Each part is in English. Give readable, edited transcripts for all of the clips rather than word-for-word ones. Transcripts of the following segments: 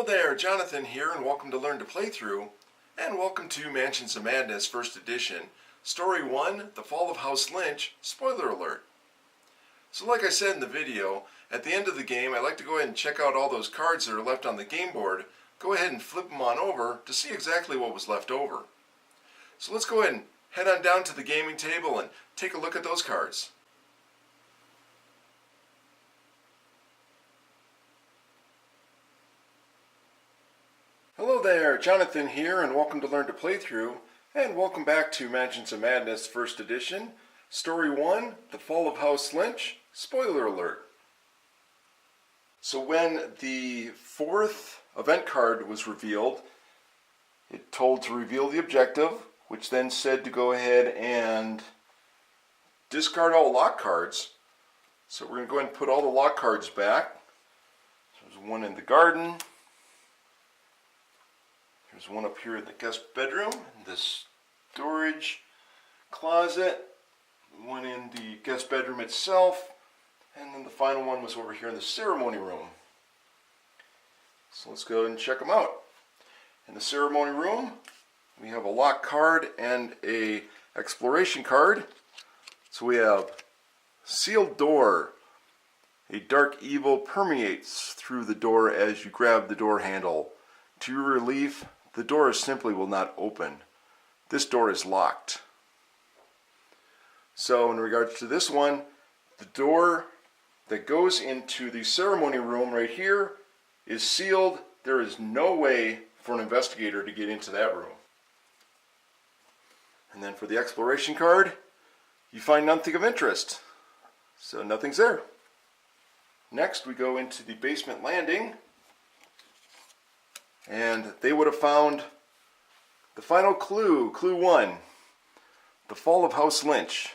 Hello there, Jonathan here, and welcome to Learn to Playthrough, and welcome to Mansions of Madness 1st Edition, Story 1, The Fall of House Lynch, spoiler alert. So like I said in the video, at the end of the game I like to go ahead and check out all those cards that are left on the game board, go ahead and flip them on over to see exactly what was left over. So let's go ahead and head on down to the gaming table and take a look at those cards. Hello there, Jonathan here, and welcome to Learn to Playthrough, and welcome back to Mansions of Madness 1st Edition, Story 1, The Fall of House Lynch, spoiler alert. So when the 4th event card was revealed, it told to reveal the objective, which then said to go ahead and discard all lock cards. So we're going to go ahead and put all the lock cards back. So there's one in the garden. There's one up here in the guest bedroom, the storage closet, one in the guest bedroom itself, and then the final one was over here in the ceremony room. So let's go and check them out. In the ceremony room, we have a lock card and a exploration card. So we have sealed door. A dark evil permeates through the door as you grab the door handle. To your relief, the door simply will not open. This door is locked. So in regards to this one, the door that goes into the ceremony room right here is sealed. There is no way for an investigator to get into that room. And then for the exploration card, you find nothing of interest. So nothing's there. Next we go into the basement landing. And they would have found the final clue, clue 1, the fall of House Lynch.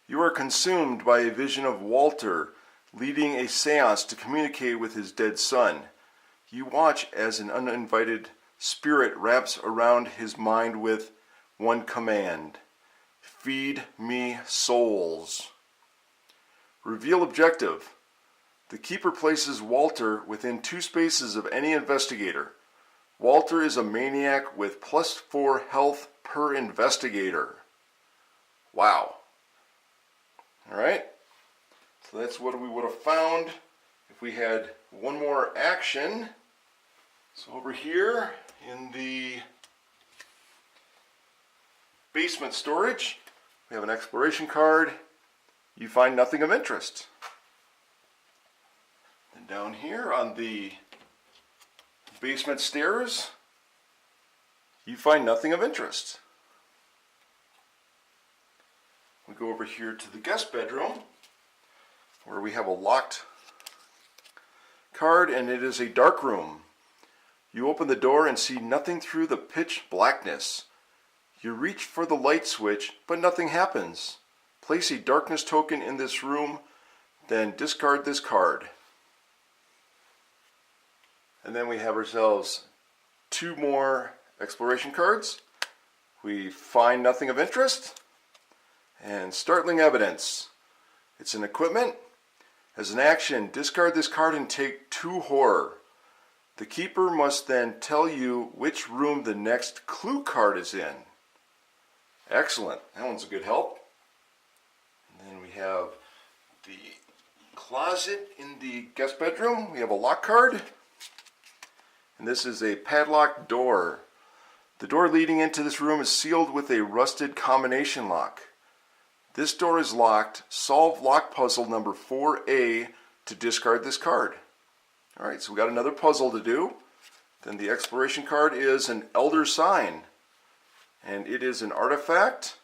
You are consumed by a vision of Walter leading a seance to communicate with his dead son. You watch as an uninvited spirit wraps around his mind with one command: feed me souls. Reveal objective. The keeper places Walter within 2 spaces of any investigator. Walter is a maniac with +4 health per investigator. Wow. Alright, so that's what we would have found if we had one more action. So over here in the basement storage, we have an exploration card. You find nothing of interest. And down here on the basement stairs, you find nothing of interest. We go over here to the guest bedroom, where we have a locked card, and it is a dark room. You open the door and see nothing through the pitch blackness. You reach for the light switch, but nothing happens. Place a darkness token in this room, then discard this card. And then we have ourselves 2 more exploration cards. We find nothing of interest. And startling evidence. It's an equipment. As an action, discard this card and take 2 horror. The keeper must then tell you which room the next clue card is in. Excellent. That one's a good help. And then we have the closet in the guest bedroom. We have a lock card. And this is a padlocked door. The door leading into this room is sealed with a rusted combination lock. This door is locked. Solve lock puzzle number 4A to discard this card. Alright, so we got another puzzle to do. Then the exploration card is an Elder Sign. And it is an artifact.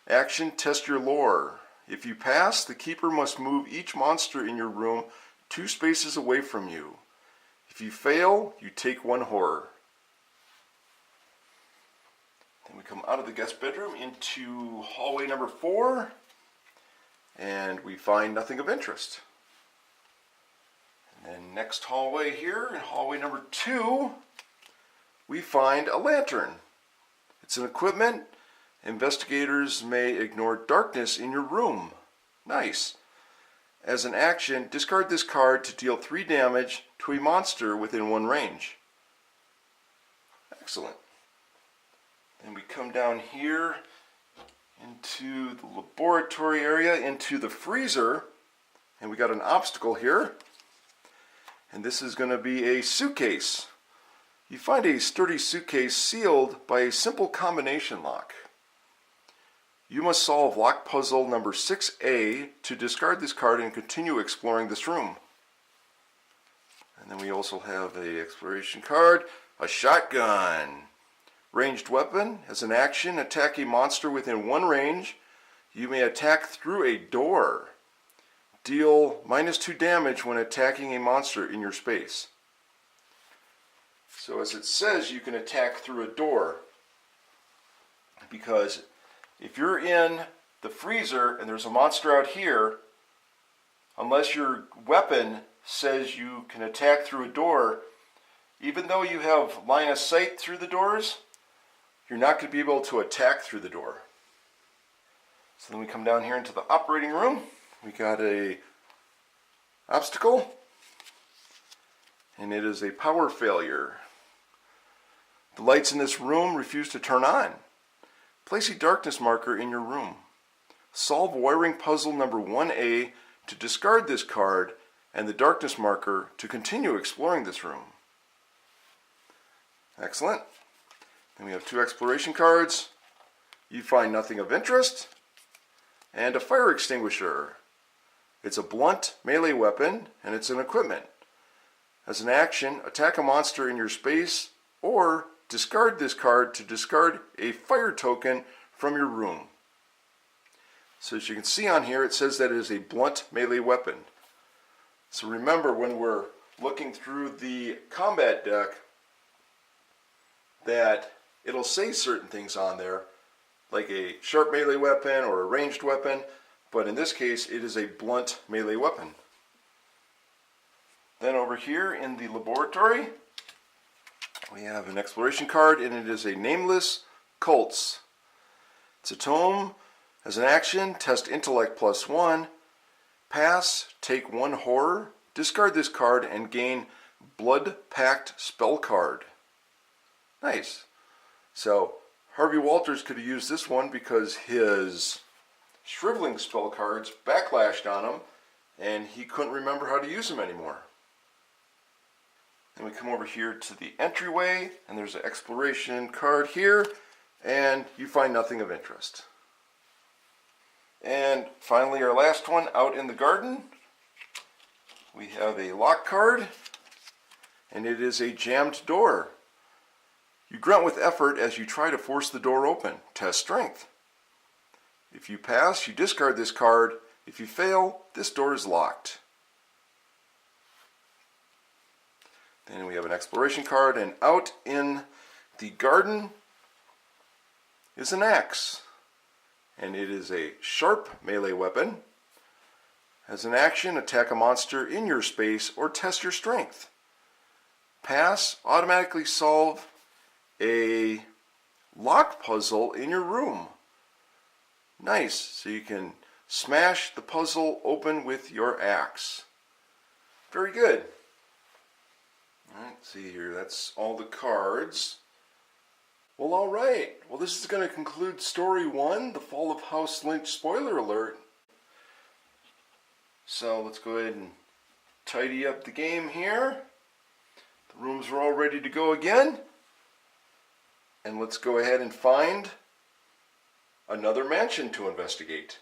Action, test your lore. If you pass, the keeper must move each monster in your room 2 spaces away from you. If you fail, you take 1 horror. Then we come out of the guest bedroom into hallway number 4, and we find nothing of interest. And then next hallway here, in hallway number 2, we find a lantern. It's an equipment. Investigators may ignore darkness in your room. Nice. as an action, discard this card to deal 3 damage to a monster within 1 range. Excellent. Then we come down here into the laboratory area, into the freezer, and we got an obstacle here. And this is going to be a suitcase. You find a sturdy suitcase sealed by a simple combination lock. You must solve lock puzzle number 6A to discard this card and continue exploring this room. And then we also have an exploration card, a shotgun. Ranged weapon. As an action, attack a monster within 1 range. You may attack through a door. Deal -2 damage when attacking a monster in your space. So as it says, you can attack through a door, because if you're in the freezer and there's a monster out here, unless your weapon says you can attack through a door, even though you have line of sight through the doors, you're not going to be able to attack through the door. So then we come down here into the operating room. We got a obstacle, and it is a power failure. The lights in this room refuse to turn on. Place a darkness marker in your room. Solve wiring puzzle number 1A to discard this card and the darkness marker to continue exploring this room. Excellent. Then we have 2 exploration cards. You find nothing of interest. And a fire extinguisher. It's a blunt melee weapon, and it's an equipment. As an action, attack a monster in your space, or discard this card to discard a fire token from your room. So as you can see on here, it says that it is a blunt melee weapon. So remember, when we're looking through the combat deck, that it'll say certain things on there, like a sharp melee weapon or a ranged weapon, but in this case it is a blunt melee weapon. Then over here in the laboratory, we have an exploration card, and it is a nameless cults. It's a tome. As an action, test intellect +1. Pass, take 1 horror. Discard this card and gain blood pact spell card. Nice. So Harvey Walters could have used this one because his shriveling spell cards backlashed on him and he couldn't remember how to use them anymore. Then we come over here to the entryway, and there's an exploration card here, and you find nothing of interest. And finally, our last one, out in the garden, we have a lock card, and it is a jammed door. You grunt with effort as you try to force the door open. Test strength. If you pass, you discard this card. If you fail, this door is locked. Then we have an exploration card, and out in the garden is an axe. And it is a sharp melee weapon. As an action, attack a monster in your space or test your strength. Pass, automatically solve a lock puzzle in your room. Nice, so you can smash the puzzle open with your axe. Very good. Alright, see here, that's all the cards. Well, alright. Well, this is going to conclude Story 1, The Fall of House Lynch, spoiler alert. So, let's go ahead and tidy up the game here. The rooms are all ready to go again. And let's go ahead and find another mansion to investigate.